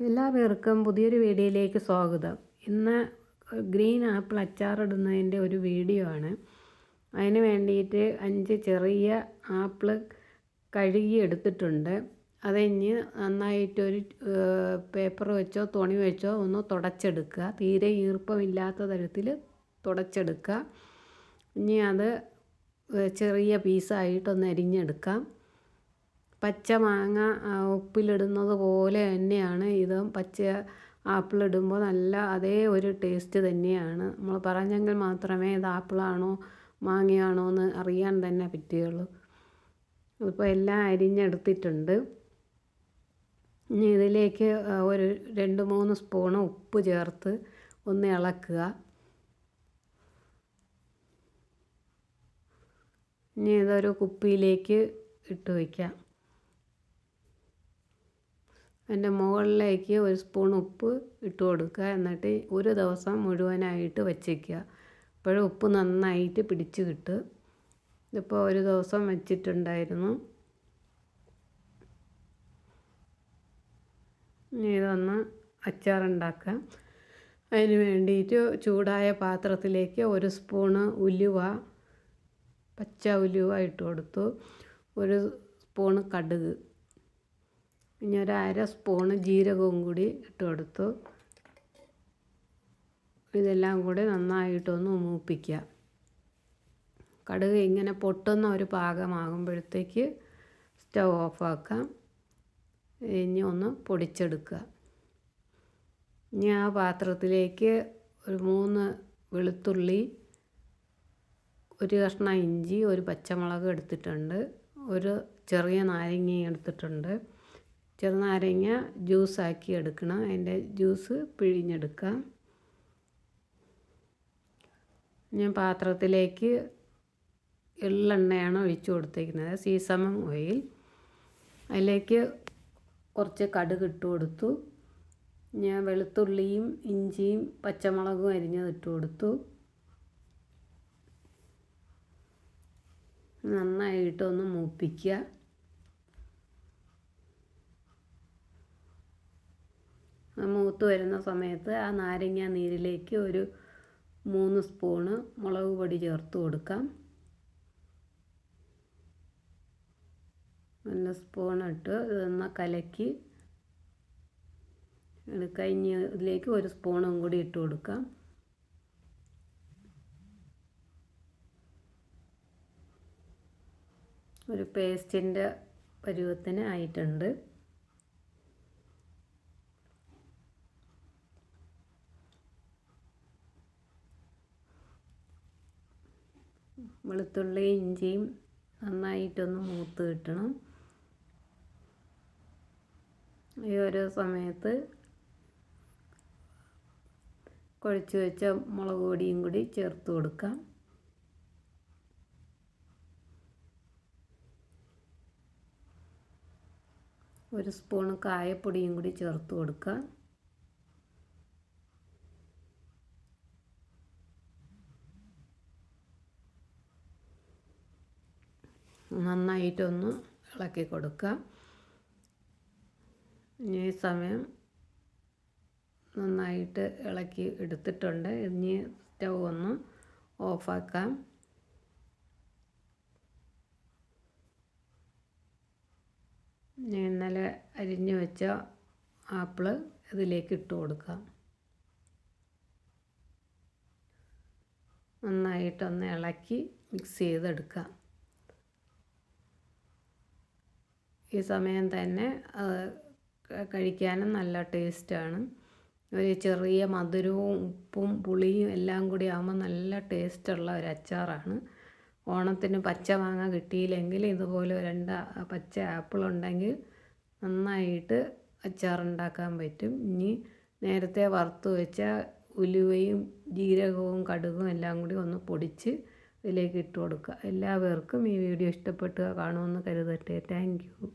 എല്ലാവർക്കും പുതിയൊരു വീഡിയോയിലേക്ക് സ്വാഗതം. ഇന്ന് ഗ്രീൻ ആപ്പിൾ അച്ചാറിടുന്നതിൻ്റെ ഒരു വീഡിയോ ആണ്. അതിന് വേണ്ടിയിട്ട് 5 ചെറിയ ആപ്പിൾ കഴുകി എടുത്തിട്ടുണ്ട്. അതിന് നന്നായിട്ടൊരു പേപ്പർ വെച്ചോ തുണി വെച്ചോ ഒന്ന് തുടച്ചെടുക്കുക. തീരെ ഈർപ്പമില്ലാത്ത തരത്തിൽ തുടച്ചെടുക്കുക. ഇനി അത് ചെറിയ പീസായിട്ടൊന്ന് അരിഞ്ഞെടുക്കാം. പച്ച മാങ്ങ ഉപ്പിലിടുന്നത് പോലെ തന്നെയാണ് ഇതും. പച്ച ആപ്പിൾ ഇടുമ്പോൾ നല്ല അതേ ഒരു ടേസ്റ്റ് തന്നെയാണ്. നമ്മൾ പറഞ്ഞെങ്കിൽ മാത്രമേ ഇത് ആപ്പിളാണോ മാങ്ങയാണോ എന്ന് അറിയാൻ തന്നെ പറ്റുകയുള്ളൂ. ഇപ്പോൾ എല്ലാം അരിഞ്ഞെടുത്തിട്ടുണ്ട്. ഇനി ഇതിലേക്ക് ഒരു 2-3 സ്പൂണ് ഉപ്പ് ചേർത്ത് ഒന്ന് ഇളക്കുക. ഇനി ഇതൊരു കുപ്പിയിലേക്ക് ഇട്ട് വയ്ക്കാം. അതിൻ്റെ മുകളിലേക്ക് 1 സ്പൂൺ ഉപ്പ് ഇട്ട് കൊടുക്കുക. എന്നിട്ട് ഒരു ദിവസം മുഴുവനായിട്ട് വച്ചേക്കുക. അപ്പോഴും ഉപ്പ് നന്നായിട്ട് പിടിച്ച് കിട്ടും. ഇതിപ്പോൾ ഒരു ദിവസം വെച്ചിട്ടുണ്ടായിരുന്നു. ഇനി ഇതൊന്ന് അച്ചാറുണ്ടാക്കാം. അതിന് വേണ്ടിയിട്ട് ചൂടായ പാത്രത്തിലേക്ക് 1 സ്പൂണ് ഉലുവ, പച്ച ഉലുവ ഇട്ട് കൊടുത്തു. 1 സ്പൂണ് കടുക്, പിന്നെ 1/2 സ്പൂണ് ജീരകവും കൂടി ഇട്ട് കൊടുത്തു. ഇതെല്ലാം കൂടി നന്നായിട്ടൊന്ന് മൂപ്പിക്കുക. കടുക് ഇങ്ങനെ പൊട്ടുന്ന ഒരു പാകമാകുമ്പോഴത്തേക്ക് സ്റ്റവ് ഓഫാക്കാം. ഇനി ഒന്ന് പൊടിച്ചെടുക്കുക. ഇനി ആ പാത്രത്തിലേക്ക് ഒരു 3 വെളുത്തുള്ളി, 1 കഷ്ണം ഇഞ്ചി, 1 പച്ചമുളക് എടുത്തിട്ടുണ്ട്. 1 ചെറിയ നാരങ്ങ എടുത്തിട്ടുണ്ട്. ചെറുനാരങ്ങ ജ്യൂസാക്കി എടുക്കണം. അതിൻ്റെ ജ്യൂസ് പിഴിഞ്ഞെടുക്കാം. ഞാൻ പാത്രത്തിലേക്ക് എള്ളെണ്ണയാണ് ഒഴിച്ചു കൊടുത്തേക്കുന്നത്, സീസമം ഓയിൽ. അതിലേക്ക് കുറച്ച് കടുക് ഇട്ട് കൊടുത്തു. ഞാൻ വെളുത്തുള്ളിയും ഇഞ്ചിയും പച്ചമുളകും അരിഞ്ഞത് ഇട്ട് കൊടുത്തു. നന്നായിട്ടൊന്ന് മൂപ്പിക്കുക. മൂത്ത് വരുന്ന സമയത്ത് ആ നാരങ്ങ നീരിലേക്ക് ഒരു 3 സ്പൂണ് മുളക് പൊടി ചേർത്ത് കൊടുക്കാം. 1 സ്പൂൺ ഇട്ട് ഇതൊന്ന് കലക്കി കഴിഞ്ഞ് ഇതിലേക്ക് 1 സ്പൂണും കൂടി ഇട്ട് കൊടുക്കാം. ഒരു പേസ്റ്റിൻ്റെ പരുവത്തിന് ആയിട്ടുണ്ട്. വെളുത്തുള്ളി ഇഞ്ചിയും നന്നായിട്ടൊന്ന് മൂത്ത് കിട്ടണം. ഈ ഒരു സമയത്ത് കുഴച്ച് വെച്ച മുളക് പൊടിയും കൂടി ചേർത്ത് കൊടുക്കാം. ഒരു സ്പൂണ് കായപ്പൊടിയും കൂടി ചേർത്ത് കൊടുക്കാം. നന്നായിട്ടൊന്ന് ഇളക്കി കൊടുക്കാം. ഇനി ഈ സമയം നന്നായിട്ട് ഇളക്കി എടുത്തിട്ടുണ്ട്. ഇനി സ്റ്റവ് ഒന്ന് ഓഫാക്കാം. ഇന്നലെ അരിഞ്ഞു വെച്ച ആപ്പിള് ഇതിലേക്ക് ഇട്ട് കൊടുക്കാം. നന്നായിട്ടൊന്ന് ഇളക്കി മിക്സ് ചെയ്തെടുക്കാം. ഈ സമയം തന്നെ കഴിക്കാനും നല്ല ടേസ്റ്റാണ്. ഒരു ചെറിയ മധുരവും ഉപ്പും പുളിയും എല്ലാം കൂടി ആകുമ്പോൾ നല്ല ടേസ്റ്റുള്ള ഒരു അച്ചാറാണ്. ഓണത്തിന് പച്ച മാങ്ങ കിട്ടിയില്ലെങ്കിൽ ഇതുപോലെ 2 പച്ച ആപ്പിൾ ഉണ്ടെങ്കിൽ നന്നായിട്ട് അച്ചാറുണ്ടാക്കാൻ പറ്റും. ഇനി നേരത്തെ വറുത്ത് വെച്ച ഉലുവയും ജീരകവും കടുകും എല്ലാം കൂടി ഒന്ന് പൊടിച്ച് ഇതിലേക്ക് ഇട്ട് കൊടുക്കുക. എല്ലാവർക്കും ഈ വീഡിയോ ഇഷ്ടപ്പെട്ട് കാണുമെന്ന് കരുതട്ടെ. Thank you.